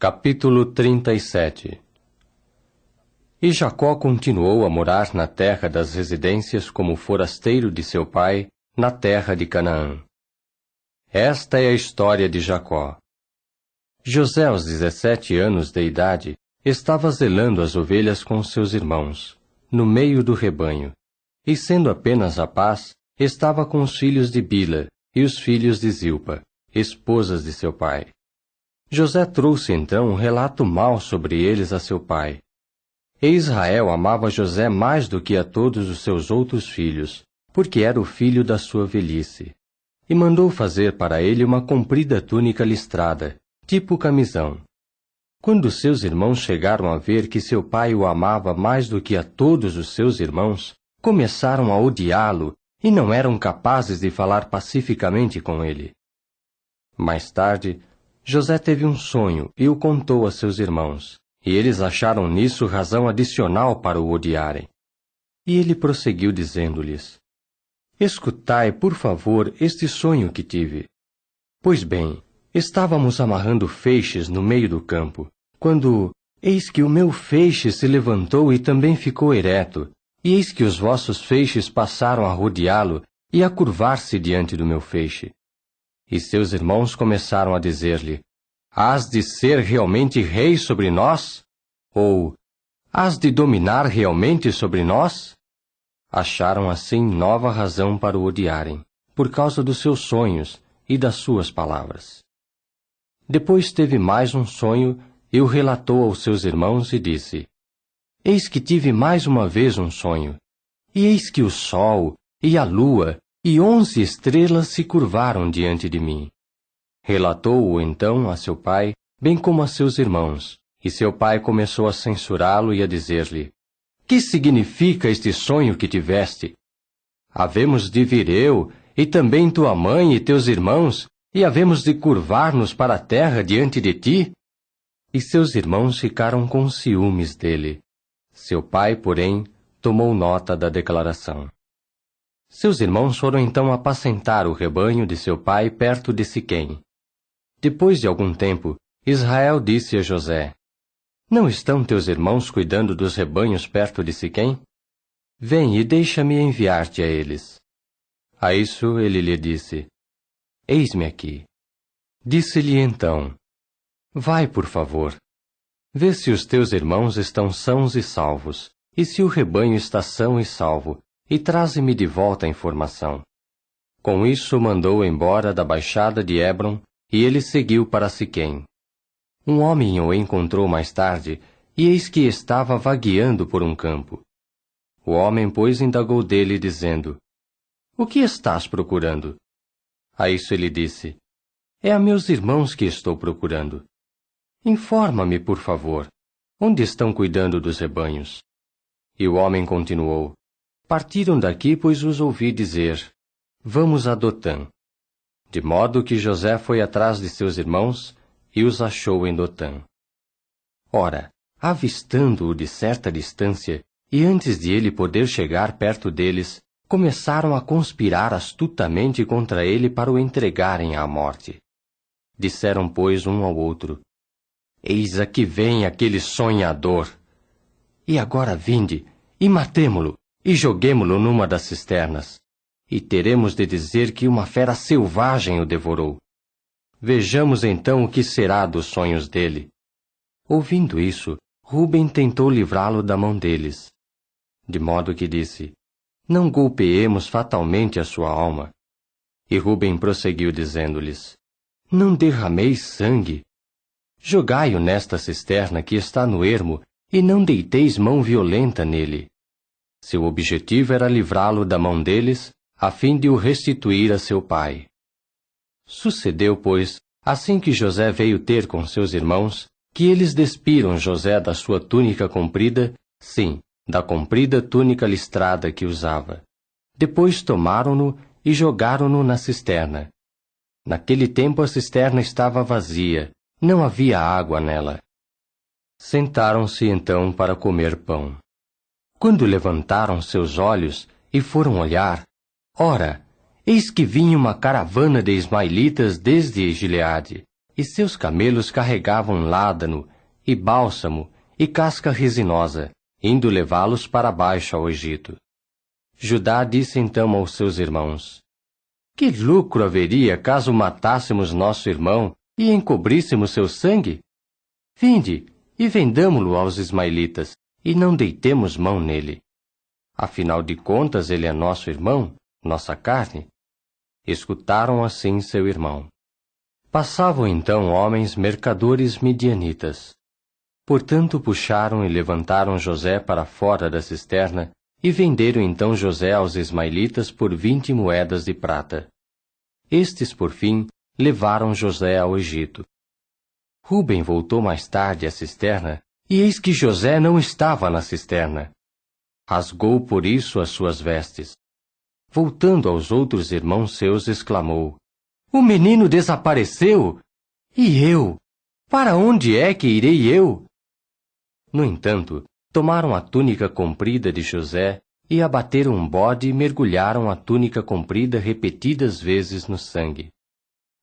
Capítulo 37. E Jacó continuou a morar na terra das residências como forasteiro de seu pai, na terra de Canaã. Esta é a história de Jacó. José, aos 17 anos de idade, estava zelando as ovelhas com seus irmãos, no meio do rebanho, e sendo apenas rapaz, estava com os filhos de Bila e os filhos de Zilpa, esposas de seu pai. José trouxe então um relato mau sobre eles a seu pai. E Israel amava José mais do que a todos os seus outros filhos, porque era o filho da sua velhice. E mandou fazer para ele uma comprida túnica listrada, tipo camisão. Quando seus irmãos chegaram a ver que seu pai o amava mais do que a todos os seus irmãos, começaram a odiá-lo e não eram capazes de falar pacificamente com ele. Mais tarde, José teve um sonho e o contou a seus irmãos, e eles acharam nisso razão adicional para o odiarem. E ele prosseguiu dizendo-lhes: Escutai, por favor, este sonho que tive. Pois bem, estávamos amarrando feixes no meio do campo, quando, eis que o meu feixe se levantou e também ficou ereto, e eis que os vossos feixes passaram a rodeá-lo e a curvar-se diante do meu feixe. E seus irmãos começaram a dizer-lhe: Hás de ser realmente rei sobre nós? Ou, hás de dominar realmente sobre nós? Acharam assim nova razão para o odiarem, por causa dos seus sonhos e das suas palavras. Depois teve mais um sonho e o relatou aos seus irmãos e disse: Eis que tive mais uma vez um sonho, e eis que o sol e a lua e 11 estrelas se curvaram diante de mim. Relatou-o então a seu pai, bem como a seus irmãos, e seu pai começou a censurá-lo e a dizer-lhe: Que significa este sonho que tiveste? Havemos de vir eu, e também tua mãe e teus irmãos, e havemos de curvar-nos para a terra diante de ti? E seus irmãos ficaram com ciúmes dele. Seu pai, porém, tomou nota da declaração. Seus irmãos foram então apacentar o rebanho de seu pai perto de Siquém. Depois de algum tempo, Israel disse a José: Não estão teus irmãos cuidando dos rebanhos perto de Siquém? Vem e deixa-me enviar-te a eles. A isso ele lhe disse: Eis-me aqui. Disse-lhe então: Vai, por favor. Vê se os teus irmãos estão sãos e salvos, e se o rebanho está são e salvo, e traze-me de volta a informação. Com isso mandou embora da baixada de Hebron, e ele seguiu para Siquém. Um homem o encontrou mais tarde, e eis que estava vagueando por um campo. O homem, pois, indagou dele, dizendo: O que estás procurando? A isso ele disse: É a meus irmãos que estou procurando. Informa-me, por favor, onde estão cuidando dos rebanhos? E o homem continuou: Partiram daqui, pois os ouvi dizer: Vamos a Dotã. De modo que José foi atrás de seus irmãos e os achou em Dotã. Ora, avistando-o de certa distância, e antes de ele poder chegar perto deles, começaram a conspirar astutamente contra ele para o entregarem à morte. Disseram, pois, um ao outro: Eis aqui vem aquele sonhador. E agora vinde, e matemo-lo, e joguemo-lo numa das cisternas, e teremos de dizer que uma fera selvagem o devorou. Vejamos então o que será dos sonhos dele. Ouvindo isso, Rúben tentou livrá-lo da mão deles, de modo que disse: Não golpeemos fatalmente a sua alma. E Rúben prosseguiu dizendo-lhes: Não derrameis sangue. Jogai-o nesta cisterna que está no ermo, e não deiteis mão violenta nele. Seu objetivo era livrá-lo da mão deles, a fim de o restituir a seu pai. Sucedeu, pois, assim que José veio ter com seus irmãos, que eles despiram José da sua túnica comprida, sim, da comprida túnica listrada que usava. Depois tomaram-no e jogaram-no na cisterna. Naquele tempo a cisterna estava vazia, não havia água nela. Sentaram-se então para comer pão. Quando levantaram seus olhos e foram olhar, ora, eis que vinha uma caravana de ismaelitas desde Gileade, e seus camelos carregavam ládano, e bálsamo, e casca resinosa, indo levá-los para baixo ao Egito. Judá disse então aos seus irmãos: Que lucro haveria caso matássemos nosso irmão e encobríssemos seu sangue? Vinde, e vendamo-lo aos ismaelitas, e não deitemos mão nele. Afinal de contas, ele é nosso irmão, nossa carne. Escutaram assim seu irmão. Passavam então homens mercadores midianitas. Portanto puxaram e levantaram José para fora da cisterna, e venderam então José aos ismaelitas por 20 moedas de prata. Estes, por fim, levaram José ao Egito. Rúben voltou mais tarde à cisterna, e eis que José não estava na cisterna. Rasgou por isso as suas vestes. Voltando aos outros irmãos seus, exclamou: O menino desapareceu! E eu? Para onde é que irei eu? No entanto, tomaram a túnica comprida de José e abateram um bode e mergulharam a túnica comprida repetidas vezes no sangue.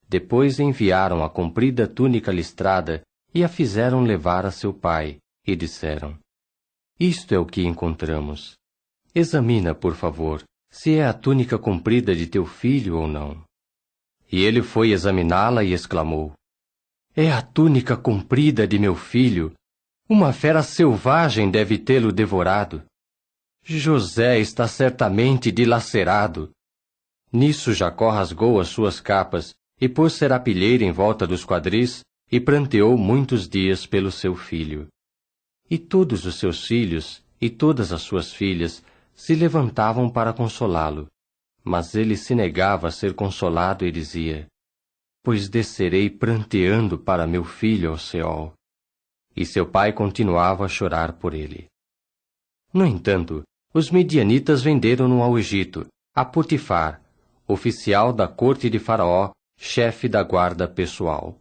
Depois enviaram a comprida túnica listrada e a fizeram levar a seu pai, e disseram: Isto é o que encontramos. Examina, por favor, se é a túnica comprida de teu filho ou não. E ele foi examiná-la e exclamou: É a túnica comprida de meu filho. Uma fera selvagem deve tê-lo devorado. José está certamente dilacerado. Nisso Jacó rasgou as suas capas e pôs serapilheira em volta dos quadris e pranteou muitos dias pelo seu filho. E todos os seus filhos e todas as suas filhas se levantavam para consolá-lo, mas ele se negava a ser consolado e dizia: Pois descerei pranteando para meu filho ao Seol. E seu pai continuava a chorar por ele. No entanto, os midianitas venderam-no ao Egito, a Potifar, oficial da corte de Faraó, chefe da guarda pessoal.